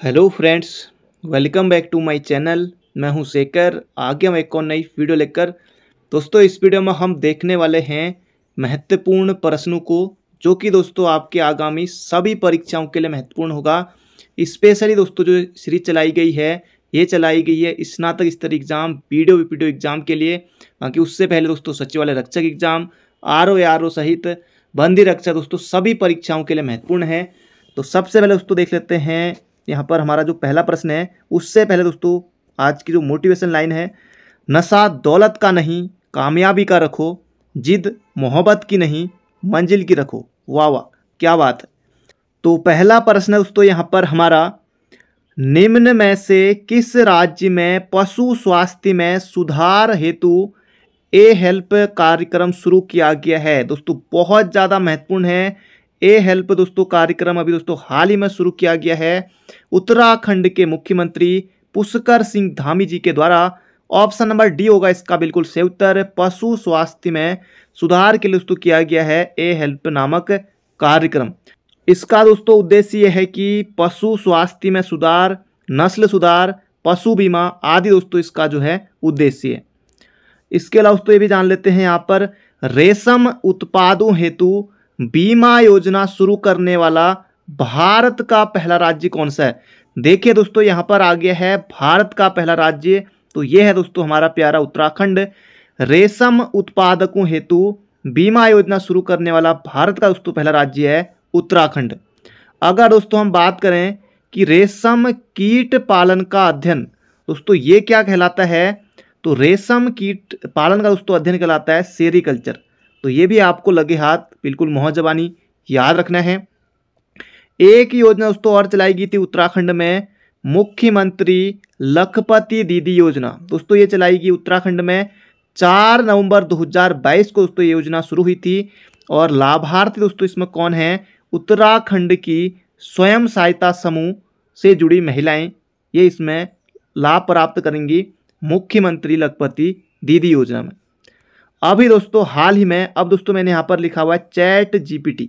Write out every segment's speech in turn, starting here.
Hello friends, welcome back to my channel. मैं हूं शेखर। आगे हम एक और नई वीडियो लेकर। दोस्तों, इस वीडियो में हम देखने वाले हैं महत्वपूर्ण प्रश्नों को, जो कि दोस्तों आपके आगामी सभी परीक्षाओं के लिए महत्वपूर्ण होगा। स्पेशली दोस्तों जो सीरीज चलाई गई है, ये चलाई गई है स्नातक स्तरीय एग्जाम, वीडियो एग्जाम के लिए। बाकी उससे पहले दोस्तों सचिवालय रक्षक एग्जाम, आरओ सहित बंदी रक्षा दोस्तों सभी परीक्षाओं के लिए महत्वपूर्ण है। तो सबसे पहले दोस्तों देख लेते हैं यहाँ पर हमारा जो पहला प्रश्न है। उससे पहले दोस्तों आज की जो मोटिवेशन लाइन है, नशा दौलत का नहीं कामयाबी का रखो, जिद मोहब्बत की नहीं मंजिल की रखो। वाह वाह, क्या बात है। तो पहला प्रश्न है दोस्तों यहाँ पर हमारा, निम्न में से किस राज्य में पशु स्वास्थ्य में सुधार हेतु ए हेल्प कार्यक्रम शुरू किया गया है। दोस्तों बहुत ज़्यादा महत्वपूर्ण है। ए हेल्प दोस्तों कार्यक्रम अभी दोस्तों हाल ही में शुरू किया गया है उत्तराखंड के मुख्यमंत्री पुष्कर सिंह धामी जी के द्वारा। ऑप्शन नंबर डी होगा इसका बिल्कुल सही उत्तर। पशु स्वास्थ्य में सुधार के लिए दोस्तों किया गया है ए हेल्प नामक कार्यक्रम। इसका दोस्तों उद्देश्य यह है कि पशु स्वास्थ्य में सुधार, नस्ल सुधार, पशु बीमा आदि दोस्तों इसका जो है उद्देश्य है। इसके अलावा दोस्तों ये भी जान लेते हैं यहाँ पर, रेशम उत्पादों हेतु बीमा योजना शुरू करने वाला भारत का पहला राज्य कौन सा है। देखिए दोस्तों यहाँ पर आ गया है भारत का पहला राज्य, तो ये है दोस्तों हमारा प्यारा उत्तराखंड। रेशम उत्पादकों हेतु बीमा योजना शुरू करने वाला भारत का दोस्तों पहला राज्य है उत्तराखंड। अगर दोस्तों हम बात करें कि रेशम कीट पालन का अध्ययन, दोस्तों ये क्या कहलाता है, तो रेशम कीट पालन का दोस्तों अध्ययन कहलाता है सेरीकल्चर। तो ये भी आपको लगे हाथ बिल्कुल मोहजबानी याद रखना है। एक योजना दोस्तों और चलाई गई थी उत्तराखंड में, मुख्यमंत्री लखपति दीदी योजना। दोस्तों ये चलाई गई उत्तराखंड में 4 नवंबर 2022 को दोस्तों ये योजना शुरू हुई थी। और लाभार्थी दोस्तों इसमें कौन है, उत्तराखंड की स्वयं सहायता समूह से जुड़ी महिलाएं, ये इसमें लाभ प्राप्त करेंगी मुख्यमंत्री लखपति दीदी योजना में। अभी दोस्तों हाल ही में, अब दोस्तों मैंने यहाँ पर लिखा हुआ है चैट जीपीटी।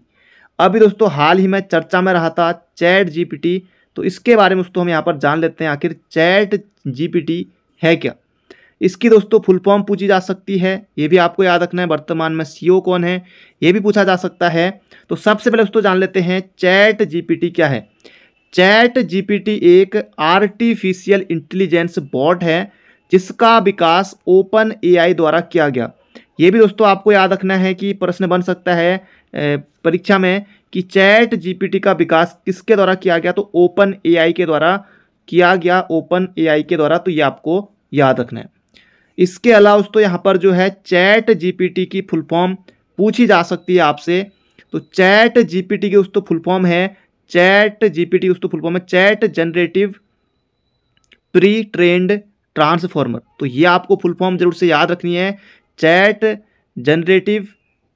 अभी दोस्तों हाल ही में चर्चा में रहा था चैट जीपीटी, तो इसके बारे में दोस्तों हम यहाँ पर जान लेते हैं आखिर चैट जीपीटी है क्या। इसकी दोस्तों फुल फॉर्म पूछी जा सकती है, ये भी आपको याद रखना है। वर्तमान में सीईओ कौन है, ये भी पूछा जा सकता है। तो सबसे पहले दोस्तों जान लेते हैं चैट जीपीटी क्या है। चैट जीपीटी एक आर्टिफिशियल इंटेलिजेंस बॉट है जिसका विकास ओपन एआई द्वारा किया गया। ये भी दोस्तों आपको याद रखना है कि प्रश्न बन सकता है परीक्षा में कि चैट जीपीटी का विकास किसके द्वारा किया गया, तो ओपन एआई के द्वारा किया गया, ओपन एआई के द्वारा। तो ये आपको याद रखना है। इसके अलावा दोस्तों यहाँ पर जो है चैट जीपीटी की फुल फॉर्म पूछी जा सकती है आपसे। तो चैट जीपीटी की दोस्तों फुल फॉर्म है, चैट जीपीटी दोस्तों फुल फॉर्म है chat generative pre trend transformer. तो ये आपको फुल फॉर्म जरूर से याद रखनी है, chat generative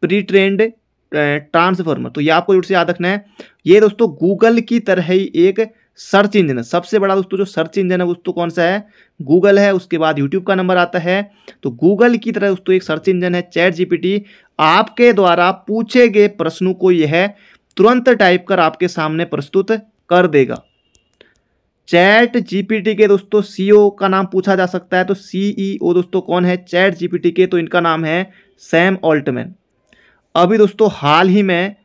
pre trend transformer. तो ये आपको जरूर से याद रखना है। ये दोस्तों गूगल की तरह ही एक सर्च इंजन है। सबसे बड़ा दोस्तों जो सर्च इंजन है दोस्तों कौन सा है, गूगल है। उसके बाद यूट्यूब का नंबर आता है। तो गूगल की तरह दोस्तों एक सर्च इंजन है चैट जीपीटी। आपके द्वारा पूछे गए प्रश्नों को यह तुरंत टाइप कर आपके सामने प्रस्तुत कर देगा। चैट जीपीटी के दोस्तों सीईओ का नाम पूछा जा सकता है। तो सीईओ दोस्तों कौन है चैट जीपीटी के, तो इनका नाम है सैम ऑल्टमैन। अभी दोस्तों हाल ही में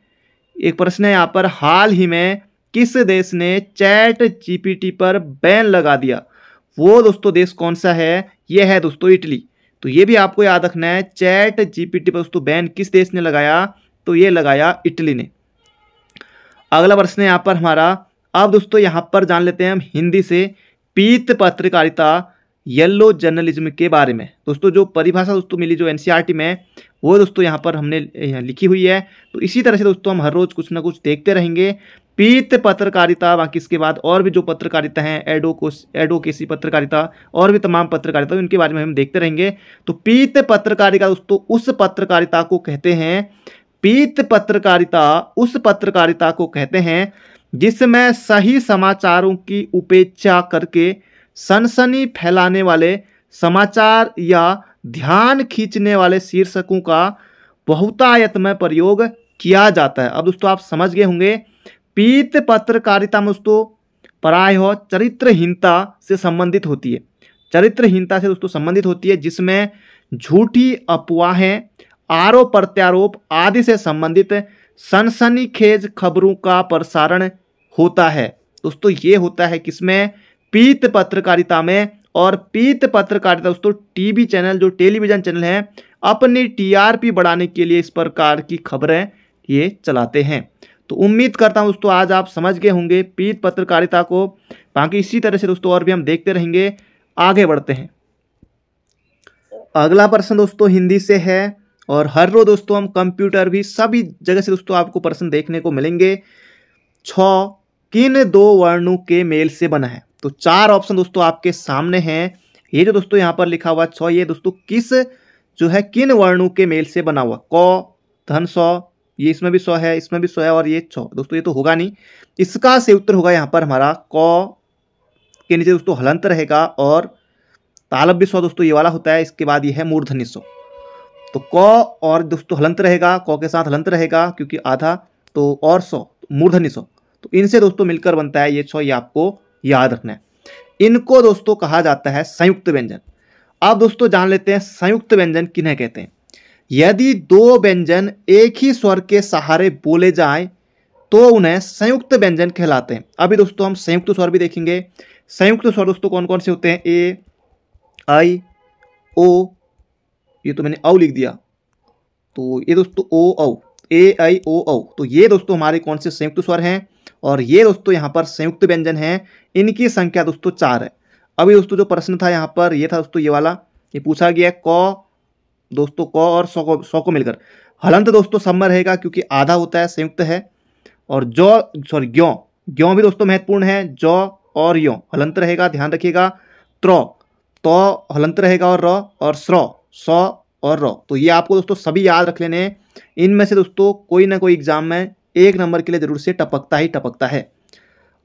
एक प्रश्न है यहाँ पर, हाल ही में किस देश ने चैट जीपीटी पर बैन लगा दिया। वो दोस्तों देश कौन सा है, ये है दोस्तों इटली। तो ये भी आपको याद रखना है, चैट जीपीटी पर दोस्तों बैन किस देश ने लगाया, तो ये लगाया इटली ने। अगला प्रश्न है यहाँ पर हमारा, अब दोस्तों यहाँ पर जान लेते हैं हम हिंदी से पीत पत्रकारिता येलो जर्नलिज्म के बारे में। दोस्तों जो परिभाषा दोस्तों मिली जो एनसीईआरटी में, वो दोस्तों यहाँ पर हमने लिखी हुई है। तो इसी तरह से दोस्तों हम हर रोज कुछ ना कुछ देखते रहेंगे। पीत पत्रकारिता, बाकी इसके बाद और भी जो पत्रकारिता हैं, एडोकेसी पत्रकारिता और भी तमाम पत्रकारिता, इनके बारे में हम देखते रहेंगे। तो पीत पत्रकारिता दोस्तों उस पत्रकारिता को कहते हैं, पीत पत्रकारिता उस पत्रकारिता को कहते हैं जिसमें सही समाचारों की उपेक्षा करके सनसनी फैलाने वाले समाचार या ध्यान खींचने वाले शीर्षकों का बहुतायत में प्रयोग किया जाता है। अब दोस्तों आप समझ गए होंगे, पीत पत्रकारिता में दोस्तों प्रायः चरित्रहीनता से संबंधित होती है। चरित्रहीनता से दोस्तों संबंधित होती है, जिसमें झूठी अफवाहें, आरोप प्रत्यारोप आदि से संबंधित सनसनीखेज खबरों का प्रसारण होता है। दोस्तों ये होता है किसमें? पीत पत्रकारिता में। और पीत पत्रकारिता दोस्तों टीवी चैनल, जो टेलीविजन चैनल हैं, अपनी टीआरपी बढ़ाने के लिए इस प्रकार की खबरें ये चलाते हैं। तो उम्मीद करता हूं दोस्तों आज आप समझ गए होंगे पीत पत्रकारिता को। बाकी इसी तरह से दोस्तों और भी हम देखते रहेंगे। आगे बढ़ते हैं। अगला प्रश्न दोस्तों हिंदी से है और हर रोज दोस्तों हम कंप्यूटर भी सभी जगह से दोस्तों आपको प्रश्न देखने को मिलेंगे। छ किन दो वर्णों के मेल से बना है? तो 4 ऑप्शन दोस्तों आपके सामने हैं। ये जो दोस्तों यहाँ पर लिखा हुआ छ, ये दोस्तों किस जो है किन वर्णों के मेल से बना हुआ? क, धन, सौ, ये इसमें भी सौ है, इसमें भी सौ है और ये छ। दोस्तों ये तो होगा नहीं। इसका सही उत्तर होगा यहाँ पर हमारा क के नीचे दोस्तों हलंत रहेगा और तालब भी सौ दोस्तों ये वाला होता है। इसके बाद ये है मूर्धन्य सौ। तो क और दोस्तों हलंत रहेगा, क के साथ हलंत रहेगा क्योंकि आधा, तो और सौ मूर्धन्य सौ, तो इनसे दोस्तों मिलकर बनता है ये छ। ये आपको याद रखना है। इनको दोस्तों कहा जाता है संयुक्त व्यंजन। अब दोस्तों जान लेते हैं संयुक्त व्यंजन किन्हें कहते हैं। यदि दो व्यंजन एक ही स्वर के सहारे बोले जाएं तो उन्हें संयुक्त व्यंजन कहलाते हैं। अभी दोस्तों हम संयुक्त स्वर भी देखेंगे। संयुक्त स्वर दोस्तों कौन कौन से होते हैं? ए, आई, ओ, ये तो मैंने औ लिख दिया, तो ये दोस्तों ओ, औ, ए, आई, ओ, औ। तो ये दोस्तों हमारे कौन से संयुक्त स्वर हैं और ये दोस्तों यहाँ पर संयुक्त व्यंजन हैं। इनकी संख्या दोस्तों 4 है। अभी दोस्तों जो प्रश्न था यहाँ पर ये था दोस्तों ये वाला, ये पूछा गया क दोस्तों क और सौ को मिलकर। हलंत दोस्तों सब में रहेगा क्योंकि आधा होता है, संयुक्त है। और ग्यों भी दोस्तों महत्वपूर्ण है। जौ और यों हलंत रहेगा, ध्यान रखिएगा। तो हलंत रहेगा और र, और सौ और र। तो ये आपको दोस्तों सभी याद रख लेने हैं। इनमें से दोस्तों कोई ना कोई एग्जाम में 1 नंबर के लिए जरूर से टपकता है।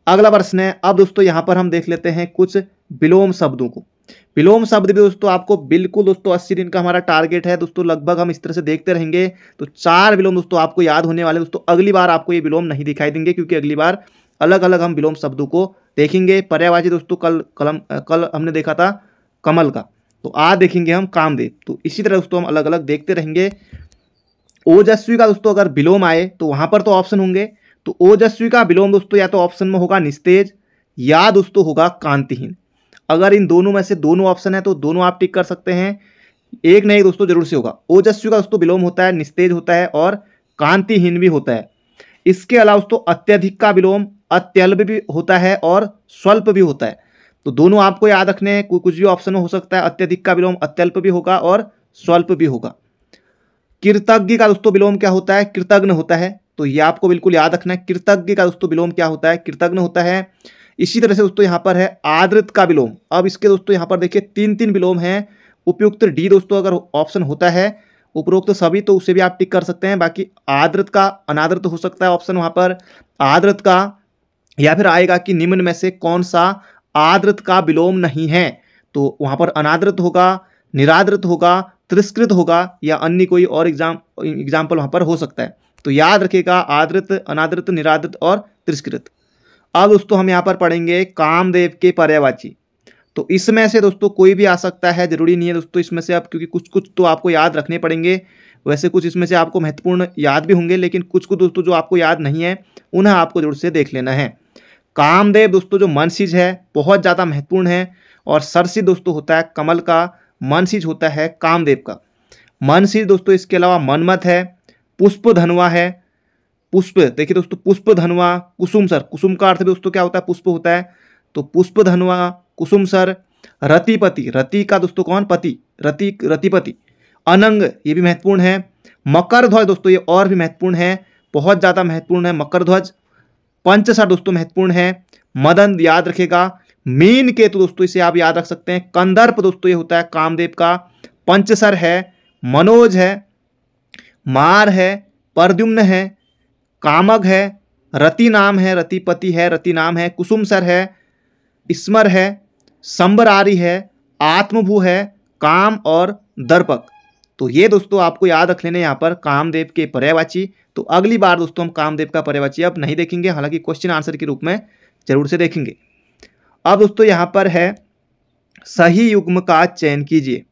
अगला प्रश्न है। अब दोस्तों यहाँ पर हम देख लेते हैं कुछ विलोम शब्दों को। विलोम शब्द भी दोस्तों आपको बिल्कुल दोस्तों 80 दिन का हमारा टारगेट है दोस्तों, लगभग हम इस तरह से देखते रहेंगे। तो 4 विलोम दोस्तों आपको याद होने वाले दोस्तों। अगली बार आपको ये विलोम नहीं दिखाई देंगे क्योंकि अगली बार अलग अलग हम विलोम शब्दों को देखेंगे। पर्यायवाची दोस्तों कल हमने देखा था कमल का, तो आज देखेंगे हम कामदेव। तो इसी तरह दोस्तों हम अलग अलग देखते रहेंगे। ओजस्वी का दोस्तों अगर विलोम आए तो वहां पर तो ऑप्शन होंगे। तो ओजस्वी का विलोम दोस्तों या तो ऑप्शन में होगा निस्तेज या दोस्तों होगा कांतिहीन। अगर इन दोनों में से दोनों ऑप्शन है तो दोनों आप टिक कर सकते हैं। एक नहीं दोस्तों जरूर से होगा। ओजस्वी का दोस्तों विलोम होता है, निस्तेज होता है और कांतिहीन भी होता है। इसके अलावा दोस्तों अत्यधिक का विलोम अत्यल्प भी होता है और स्वल्प भी होता है। तो दोनों आपको याद रखने हैं, कुछ भी ऑप्शन हो सकता है। अत्यधिक का विलोम अत्यल्प भी होगा और स्वल्प भी होगा। कृतज्ञ का दोस्तों विलोम क्या होता है? कृतज्ञ होता है। तो ये आपको बिल्कुल याद रखना है। कृतज्ञ का दोस्तों विलोम क्या होता है? कृतज्ञ होता है। इसी तरह से दोस्तों यहाँ पर है आदृत का विलोम। अब इसके दोस्तों यहाँ पर देखिए 3 विलोम हैं। उपयुक्त डी दोस्तों अगर ऑप्शन होता है उपरोक्त सभी तो उसे भी आप टिक कर सकते हैं। बाकी आदृत का अनादृत हो सकता है ऑप्शन वहाँ पर आदृत का, या फिर आएगा कि निम्न में से कौन सा आदृत का विलोम नहीं है। तो वहाँ पर अनादृत होगा, निरादृत होगा, तिरस्कृत होगा या अन्य कोई और एग्जाम्पल वहाँ पर हो सकता है। तो याद रखिएगा आदृत, अनादृत, निरादृत और तिरस्कृत। अब दोस्तों हम यहाँ पर पढ़ेंगे कामदेव के पर्यायवाची। तो इसमें से दोस्तों कोई भी आ सकता है, जरूरी नहीं है दोस्तों इसमें से आप, क्योंकि कुछ तो आपको याद रखने पड़ेंगे। वैसे कुछ इसमें से आपको महत्वपूर्ण याद भी होंगे, लेकिन कुछ दोस्तों जो आपको याद नहीं है उन्हें आपको जरूर से देख लेना है। कामदेव दोस्तों जो मनसिज है बहुत ज़्यादा महत्वपूर्ण है, और सरसिज दोस्तों होता है कमल का, मनसिज होता है कामदेव का। मनसिज दोस्तों इसके अलावा मनमथ है, पुष्प धनुआ है। पुष्प देखिए दोस्तों, पुष्प धनुआ, कुसुम सर, कुसुम का अर्थ भी दोस्तों क्या होता है? पुष्प होता है। तो पुष्प धनुआ, कुसुम सर। रतिपति, रति का दोस्तों कौन? पति, रतिपति। अनंग ये भी महत्वपूर्ण है। मकर ध्वज दोस्तों ये और भी महत्वपूर्ण है, बहुत ज़्यादा महत्वपूर्ण है मकर ध्वज। पंचसर दोस्तों महत्वपूर्ण है। मदन याद रखेगा। मीन केतु दोस्तों इसे आप याद रख सकते हैं। कंदर्प दोस्तों ये होता है कामदेव का। पंचसर है, मनोज है, मार है, प्रद्युम्न है, कामग है, रति नाम है, रतिपति है, रति नाम है, कुसुम सर है, स्मर है, संबरारी है, आत्मभू है, काम और दर्पक। तो ये दोस्तों आपको याद रख लेने यहाँ पर कामदेव के पर्यायवाची। तो अगली बार दोस्तों हम कामदेव का पर्यायवाची अब नहीं देखेंगे, हालांकि क्वेश्चन आंसर के रूप में जरूर से देखेंगे। अब दोस्तों यहाँ पर है सही युग्म का चयन कीजिए।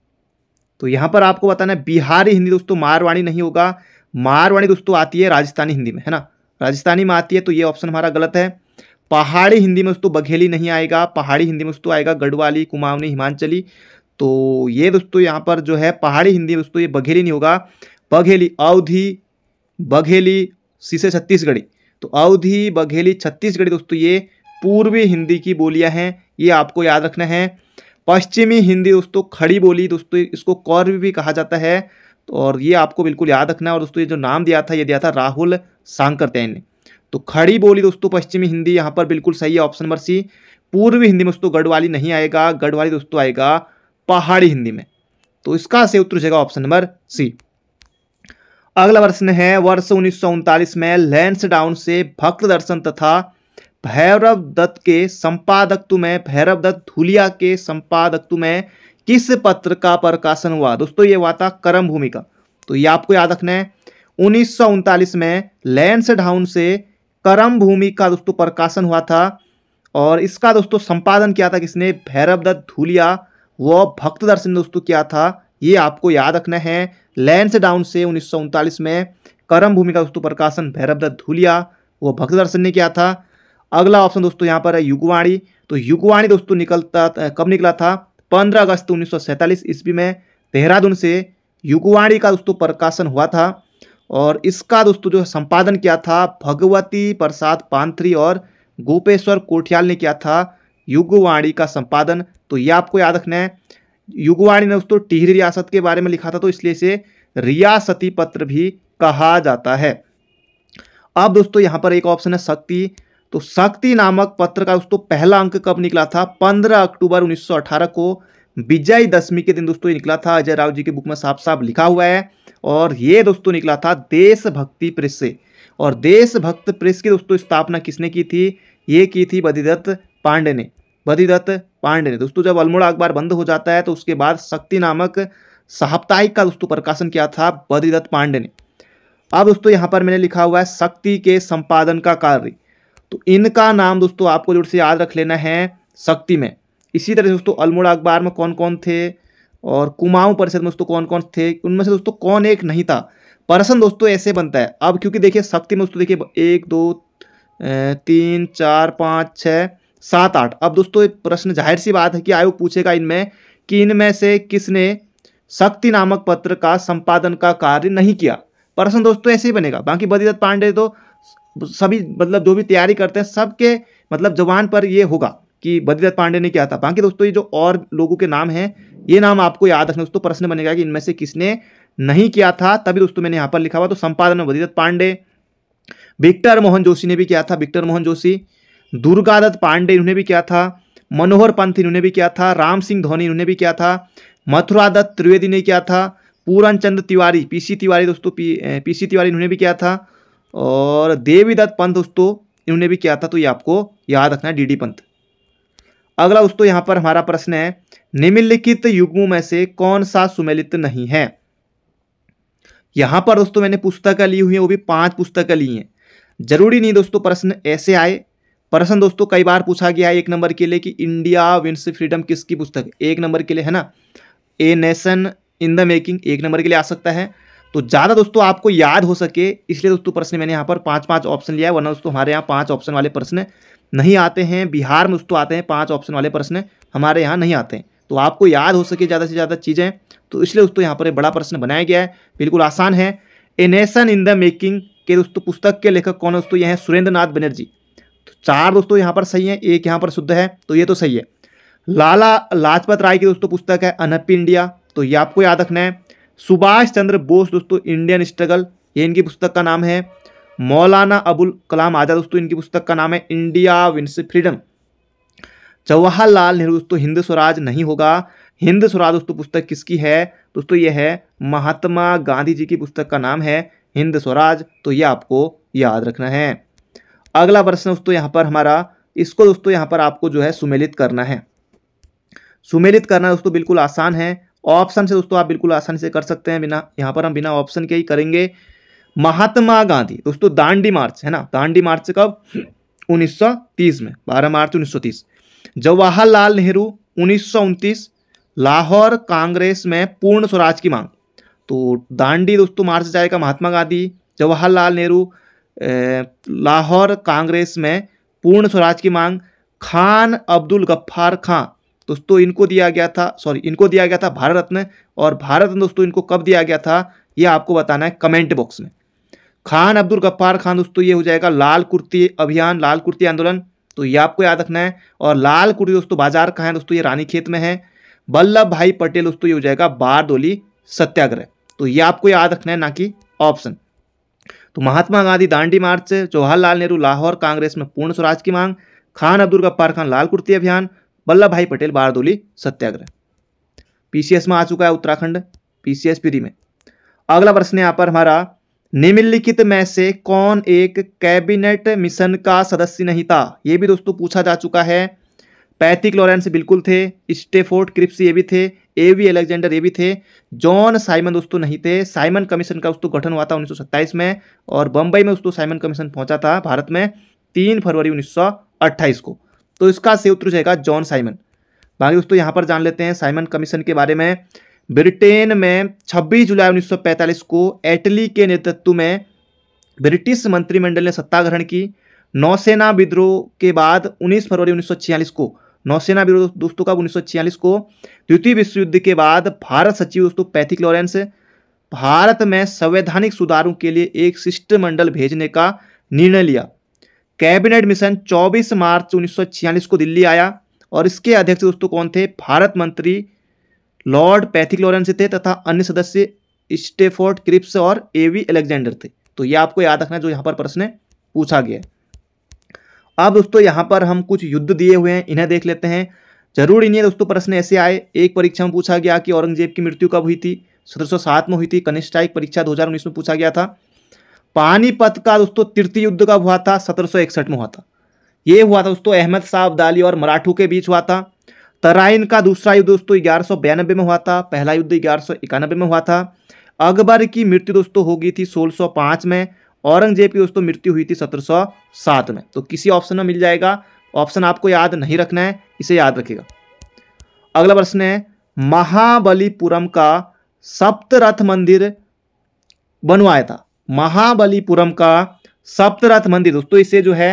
तो यहाँ पर आपको बताना है बिहारी हिंदी दोस्तों मारवाड़ी नहीं होगा, मारवाड़ी दोस्तों आती है राजस्थानी हिंदी में, है ना, राजस्थानी में आती है, तो ये ऑप्शन हमारा गलत है। पहाड़ी हिंदी में दोस्तों बघेली नहीं आएगा, पहाड़ी हिंदी में दोस्तों आएगा गढ़वाली, कुमाऊनी, हिमांचली। तो ये दोस्तों यहाँ पर जो है पहाड़ी हिंदी में दोस्तों ये बघेली नहीं होगा, बघेली, अवधी, बघेली, सीसे छत्तीसगढ़ी। तो अवधी, बघेली, छत्तीसगढ़ी दोस्तों ये पूर्वी हिंदी की बोलियां हैं, ये आपको याद रखना है। पश्चिमी हिंदी दोस्तों खड़ी बोली, दोस्तों इसको कौरवी भी कहा जाता है, तो और ये आपको बिल्कुल याद रखना है। और दोस्तों ये जो नाम दिया था ये दिया था राहुल सांकरत्यायन ने। तो खड़ी बोली दोस्तों पश्चिमी हिंदी यहाँ पर बिल्कुल सही है, ऑप्शन नंबर सी। पूर्वी हिंदी में दोस्तों गढ़वाली नहीं आएगा, गढ़वाली दोस्तों आएगा पहाड़ी हिंदी में। तो इसका सही उत्तर हो जाएगा ऑप्शन नंबर सी। अगला प्रश्न है वर्ष 1939 में लैंसडाउन से भक्त दर्शन तथा भैरव दत्त के संपादकत्व में, भैरव दत्त धूलिया के संपादकत्व में किस पत्र का प्रकाशन हुआ? दोस्तों ये हुआ था कर्म भूमि का। तो ये आपको याद रखना है, 1939 में लैंसडाउन से कर्म भूमि का दोस्तों प्रकाशन हुआ था, और इसका दोस्तों संपादन किया था किसने? भैरव दत्त धूलिया, वो भक्त दर्शन दोस्तों किया था, ये आपको याद रखना है। लैंसडाउन से 1939 में कर्म भूमि का दोस्तों प्रकाशन भैरव दत्त धूलिया, वो भक्त दर्शन ने किया था। अगला ऑप्शन दोस्तों यहाँ पर है युगवाणी। तो युगवाणी दोस्तों कब निकला था? 15 अगस्त 1947 ईस्वी में देहरादून से युगवाणी का दोस्तों प्रकाशन हुआ था, और इसका दोस्तों जो संपादन किया था भगवती प्रसाद पांथरी और गोपेश्वर कोठियाल ने किया था युगवाणी का संपादन। तो ये आपको याद रखना है। युगवाणी ने दोस्तों टिहरी रियासत के बारे में लिखा था, तो इसलिए इसे रियासती पत्र भी कहा जाता है। अब दोस्तों यहाँ पर एक ऑप्शन है शक्ति। तो शक्ति नामक पत्र का दोस्तों पहला अंक कब निकला था? 15 अक्टूबर 1918 को विजयदशमी के दिन दोस्तों ये निकला था। अजय राव जी की बुक में साफ साफ लिखा हुआ है, और ये दोस्तों निकला था देशभक्ति प्रेस से। और देशभक्त प्रेस की दोस्तों स्थापना किसने की थी? ये की थी बद्रीदत्त पांडे ने, बद्रीदत्त पांडे ने। दोस्तों जब अल्मोड़ा अखबार बंद हो जाता है तो उसके बाद शक्ति नामक साप्ताहिक का दोस्तों प्रकाशन किया था बद्रीदत्त पांडे ने। अब दोस्तों यहाँ पर मैंने लिखा हुआ है शक्ति के संपादन का कार्य, तो इनका नाम दोस्तों आपको जरूर से याद रख लेना है शक्ति में। इसी तरह से दोस्तों अल्मोड़ा अखबार में कौन कौन थे, और कुमाऊं परिषद में दोस्तों कौन कौन थे, उनमें से दोस्तों कौन एक नहीं था? प्रश्न दोस्तों ऐसे बनता है। अब क्योंकि देखिए शक्ति में दोस्तों देखिए 1 2 3 4 5 6 7 8। अब दोस्तों एक प्रश्न जाहिर सी बात है कि आयोग पूछेगा इनमें कि इनमें से किसने शक्ति नामक पत्र का संपादन का कार्य नहीं किया। प्रश्न दोस्तों ऐसे ही बनेगा। बाकी बद्रीदत्त पांडे तो सभी मतलब जो भी तैयारी करते हैं सबके मतलब जवान पर ये होगा कि बद्रीदत्त पांडे ने किया था। बाकी दोस्तों ये जो और लोगों के नाम हैं ये नाम आपको याद रखना। दोस्तों प्रश्न बनेगा कि इनमें से किसने नहीं किया था, तभी दोस्तों मैंने यहाँ पर लिखा हुआ। तो संपादन में बद्रीदत्त पांडे, विक्टर मोहन जोशी ने भी किया था, विक्टर मोहन जोशी, दुर्गादत्त पांडे इन्होंने भी किया था, मनोहर पंत इन्होंने भी किया था, राम सिंह धोनी इन्होंने भी किया था, मथुरा दत्त त्रिवेदी ने किया था, पूरन चंद तिवारी, पीसी तिवारी दोस्तों पीसी तिवारी इन्होंने भी किया था, और देवीदत्त पंत दोस्तों इन्होंने भी किया था। तो ये आपको याद रखना है, डीडी पंत। अगला दोस्तों यहाँ पर हमारा प्रश्न है निम्नलिखित युग्मों में से कौन सा सुमेलित नहीं है? यहां पर दोस्तों मैंने पुस्तकें ली हुई है, वो भी 5 पुस्तकें ली हैं। जरूरी नहीं दोस्तों प्रश्न ऐसे आए। प्रश्न दोस्तों कई बार पूछा गया है 1 नंबर के लिए कि इंडिया विंस फ्रीडम किसकी पुस्तक है, 1 नंबर के लिए, है ना। A nation in the making 1 number के लिए आ सकता है। तो ज़्यादा दोस्तों आपको याद हो सके इसलिए दोस्तों प्रश्न मैंने यहाँ पर 5-5 ऑप्शन लिया है, वरना दोस्तों हमारे यहाँ 5 ऑप्शन वाले प्रश्न नहीं आते हैं। बिहार में दोस्तों आते हैं 5 ऑप्शन वाले प्रश्न, हमारे यहाँ नहीं आते हैं। तो आपको याद हो सके ज़्यादा से ज़्यादा चीज़ें, तो इसलिए दोस्तों यहाँ पर एक बड़ा प्रश्न बनाया गया है, बिल्कुल आसान है। A nation in the making के दोस्तों पुस्तक के लेखक कौन है दोस्तों? यह है सुरेंद्र नाथ बनर्जी। तो 4 दोस्तों यहाँ पर सही है, 1 यहाँ पर शुद्ध है, तो ये तो सही है। लाला लाजपत राय की दोस्तों पुस्तक है अनहप्पी इंडिया, तो ये आपको याद रखना है। सुभाष चंद्र बोस दोस्तों इंडियन स्ट्रगल, ये इनकी पुस्तक का नाम है। मौलाना अबुल कलाम आजाद दोस्तों इनकी पुस्तक का नाम है India wins freedom. Jawaharlal Nehru दोस्तों हिंद स्वराज नहीं होगा। हिंद स्वराज दोस्तों पुस्तक किसकी है दोस्तों? ये है महात्मा गांधी जी की पुस्तक का नाम है हिंद स्वराज, तो ये आपको याद रखना है। अगला प्रश्न दोस्तों यहाँ पर हमारा, इसको दोस्तों यहाँ पर आपको जो है सुमेलित करना है। सुमेलित करना दोस्तों बिल्कुल आसान है, ऑप्शन से दोस्तों आप बिल्कुल आसानी से कर सकते हैं। बिना यहाँ पर हम बिना ऑप्शन के ही करेंगे। महात्मा गांधी दोस्तों दांडी मार्च, है ना, दांडी मार्च कब? 1930 में, 12 मार्च 1930। जवाहरलाल नेहरू 1929 लाहौर कांग्रेस में पूर्ण स्वराज की मांग। तो दांडी दोस्तों मार्च जाएगा महात्मा गांधी, जवाहरलाल नेहरू लाहौर कांग्रेस में पूर्ण स्वराज की मांग। खान अब्दुल गफ्फार खां दोस्तों इनको दिया गया था भारत रत्न, और भारत रत्न दोस्तों इनको कब दिया गया था ये आपको बताना है कमेंट बॉक्स में। खान अब्दुल गफ्फार खान दोस्तों ये हो जाएगा लाल कुर्ती अभियान, लाल कुर्ती आंदोलन, तो ये आपको याद रखना है। और लाल कुर्ती दोस्तों बाजार कहाँ है दोस्तों, ये रानीखेत में है। वल्लभ भाई पटेल दोस्तों ये हो जाएगा बारदोली सत्याग्रह, तो ये आपको याद रखना है ना कि ऑप्शन। तो महात्मा गांधी दांडी मार्च, जवाहरलाल नेहरू लाहौर कांग्रेस में पूर्ण स्वराज की मांग, खान अब्दुल गफ्फार खान लाल कुर्ती अभियान, वल्लभ भाई पटेल बारदोली सत्याग्रह। पीसीएस में आ चुका है उत्तराखंड, पीसीएस प्री में। अगला प्रश्न यहाँ पर हमारा, निम्नलिखित में से कौन एक कैबिनेट मिशन का सदस्य नहीं था। ये भी दोस्तों पूछा जा चुका है। पैट्रिक लॉरेंस बिल्कुल थे, स्टेफोर्ड क्रिप्स ये भी थे, एवी अलेक्जेंडर ये भी थे, जॉन साइमन दोस्तों नहीं थे। साइमन कमीशन का दोस्तों गठन हुआ था 1927 में, और बंबई में दोस्तों साइमन कमीशन पहुंचा था भारत में 3 फरवरी 1928 को। तो इसका सही उत्तर जाएगा जॉन साइमन। बाकी दोस्तों यहाँ पर जान लेते हैं साइमन कमीशन के बारे में। ब्रिटेन में 26 जुलाई 1945 को एटली के नेतृत्व में ब्रिटिश मंत्रिमंडल ने सत्ता ग्रहण की। नौसेना विद्रोह के बाद 19 फरवरी 1946 को, नौसेना विद्रोह दोस्तों का 1946 को, द्वितीय विश्व युद्ध के बाद भारत सचिव दोस्तों पैट्रिक लॉरेंस भारत में संवैधानिक सुधारों के लिए एक शिष्टमंडल भेजने का निर्णय लिया। कैबिनेट मिशन 24 मार्च 1946 को दिल्ली आया, और इसके अध्यक्ष दोस्तों कौन थे, भारत मंत्री लॉर्ड पैट्रिक लॉरेंस थे तथा अन्य सदस्य स्टेफोर्ड क्रिप्स और एवी अलेक्जेंडर थे। तो ये आपको याद रखना जो यहाँ पर प्रश्न पूछा गया है। अब दोस्तों यहाँ पर हम कुछ युद्ध दिए हुए हैं, इन्हें देख लेते हैं। जरूरी नहीं है दोस्तों प्रश्न ऐसे आए। एक परीक्षा में पूछा गया कि औरंगजेब की मृत्यु कब हुई थी, 1707 में हुई थी। कनिष्ठाइक परीक्षा 2019 में पूछा गया था। पानीपत का दोस्तों तृतीय युद्ध कब हुआ था, 1761 में हुआ था। ये हुआ था दोस्तों अहमद शाह अब्दाली और मराठों के बीच हुआ था। तराइन का दूसरा युद्ध दोस्तों 1192 में हुआ था, पहला युद्ध 1191 में हुआ था। अकबर की मृत्यु दोस्तों हो गई थी 1605 में, औरंगजेब की दोस्तों मृत्यु हुई थी 1707 में। तो किसी ऑप्शन में मिल जाएगा, ऑप्शन आपको याद नहीं रखना है, इसे याद रखिएगा। अगला प्रश्न है, महाबलीपुरम का सप्तरथ मंदिर बनवाया था। महाबलीपुरम का सप्तरथ मंदिर दोस्तों इसे जो है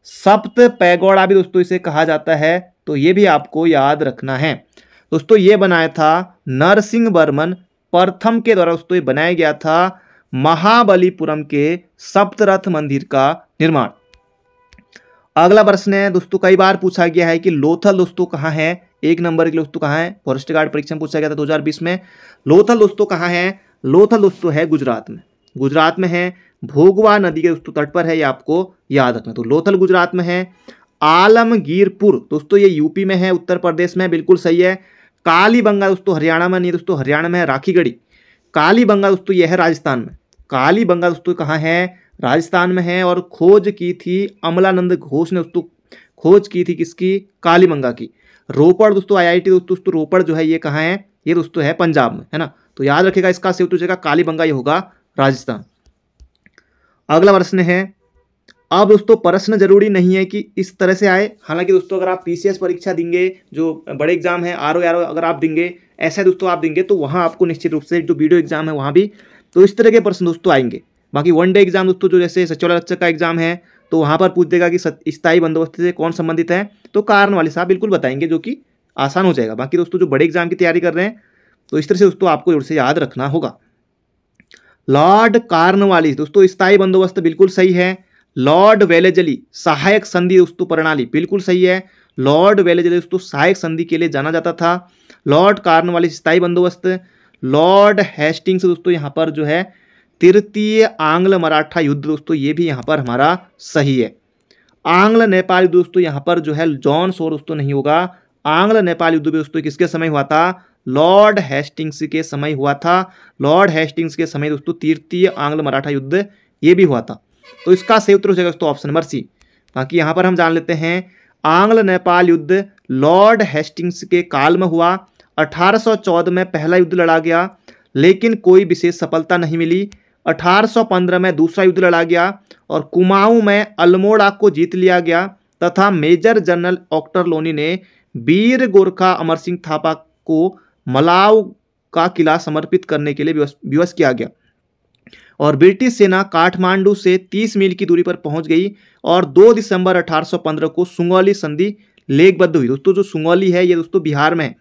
सप्त पैगोड़ा भी दोस्तों इसे कहा जाता है, तो ये भी आपको याद रखना है। दोस्तों ये बनाया था नरसिंह वर्मन प्रथम के द्वारा दोस्तों ये बनाया गया था महाबलीपुरम के सप्तरथ मंदिर का निर्माण। अगला प्रश्न है दोस्तों, कई बार पूछा गया है कि लोथल दोस्तों कहाँ है, 1 नंबर के दोस्तों कहाँ है, फॉरेस्ट गार्ड परीक्षा में पूछा गया था 2020 में। लोथल दोस्तों कहाँ है, लोथल दोस्तों है गुजरात में, गुजरात में है, भोगवा नदी के दोस्तों तट पर है, ये आपको याद रखना। तो लोथल गुजरात में है। आलमगीरपुर दोस्तों ये यूपी में है, उत्तर प्रदेश में, बिल्कुल सही है। कालीबंगा दोस्तों हरियाणा में नहीं दोस्तों, हरियाणा में है राखीगढ़ी। कालीबंगा दोस्तों यह है राजस्थान में। कालीबंगा दोस्तों कहाँ है, राजस्थान में है, और खोज की थी अमलानंद घोष ने दोस्तों, खोज की थी किसकी, कालीबंगा की। रोपड़ दोस्तों IIT दोस्तों रोपड़ जो है ये कहाँ है, ये दोस्तों है पंजाब में, है ना। तो याद रखिएगा इसका सही उत्तर कालीबंगा ये होगा राजस्थान। अगला प्रश्न है, अब दोस्तों प्रश्न जरूरी नहीं है कि इस तरह से आए, हालांकि दोस्तों अगर आप PCS परीक्षा देंगे, जो बड़े एग्जाम है RO अगर आप देंगे, ऐसा दोस्तों आप देंगे, तो वहाँ आपको निश्चित रूप से जो वीडियो एग्जाम है वहाँ भी तो इस तरह के प्रश्न दोस्तों आएंगे। बाकी 1 डे एग्जाम दोस्तों जो जैसे सचिवालय रक्षक का एग्जाम है, तो वहाँ पर पूछ देगा कि स्थायी बंदोबस्त से कौन संबंधित है, तो कारण वाले साहब बिल्कुल बताएंगे, जो कि आसान हो जाएगा। बाकी दोस्तों जो बड़े एग्जाम की तैयारी कर रहे हैं, तो इस तरह से दोस्तों आपको जोर से याद रखना होगा। लॉर्ड कार्नवालिस दोस्तों स्थायी बंदोबस्त बिल्कुल सही है। लॉर्ड वेलेजली सहायक संधि दोस्तों प्रणाली बिल्कुल सही है। लॉर्ड वेलेजली दोस्तों सहायक संधि के लिए जाना जाता था। लॉर्ड कार्नवालिस स्थायी बंदोबस्त। लॉर्ड हेस्टिंग्स दोस्तों यहाँ पर जो है तृतीय आंग्ल मराठा युद्ध दोस्तों, ये भी यहाँ पर हमारा सही है। आंग्ल नेपाल युद्ध दोस्तों यहाँ पर जो है जॉन शोर दोस्तों नहीं होगा। आंग्ल नेपाल युद्ध दोस्तों किसके समय हुआ था, लॉर्ड हेस्टिंग्स के समय हुआ था। लॉर्ड हेस्टिंग्स के समय दोस्तों तृतीय आंग्ल मराठा युद्ध ये भी हुआ था। तो इसका सही उत्तर हो जाएगा दोस्तों ऑप्शन नंबर सी। बाकी यहाँ पर हम जान लेते हैं, आंग्ल नेपाल युद्ध लॉर्ड हेस्टिंग्स के काल में हुआ। 1814 में पहला युद्ध लड़ा गया, लेकिन कोई विशेष सफलता नहीं मिली। 1815 में दूसरा युद्ध लड़ा गया और कुमाऊं में अल्मोड़ा को जीत लिया गया। तथा मेजर जनरल ऑक्टर लोनी ने वीर गोरखा अमर सिंह थापा को मलाव का किला समर्पित करने के लिए विवश किया गया और ब्रिटिश सेना काठमांडू से 30 मील की दूरी पर पहुंच गई और 2 दिसंबर 1815 को सुगौली संधि लेखबद्ध हुई। दोस्तों जो सुगौली है ये दोस्तों बिहार में है,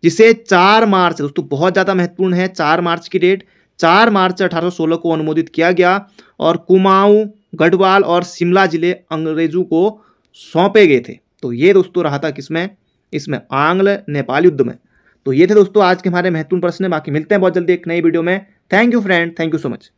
जिसे 4 मार्च, दोस्तों बहुत ज़्यादा महत्वपूर्ण है, 4 मार्च की डेट, 4 मार्च 1816 को अनुमोदित किया गया और कुमाऊं, गढ़वाल और शिमला जिले अंग्रेजों को सौंपे गए थे। तो ये दोस्तों रहा था किसमें, इसमें आंग्ल नेपाल युद्ध में। तो ये थे दोस्तों आज के हमारे महत्वपूर्ण प्रश्न। बाकी मिलते हैं बहुत जल्दी एक नई वीडियो में। Thank you friend, thank you so much.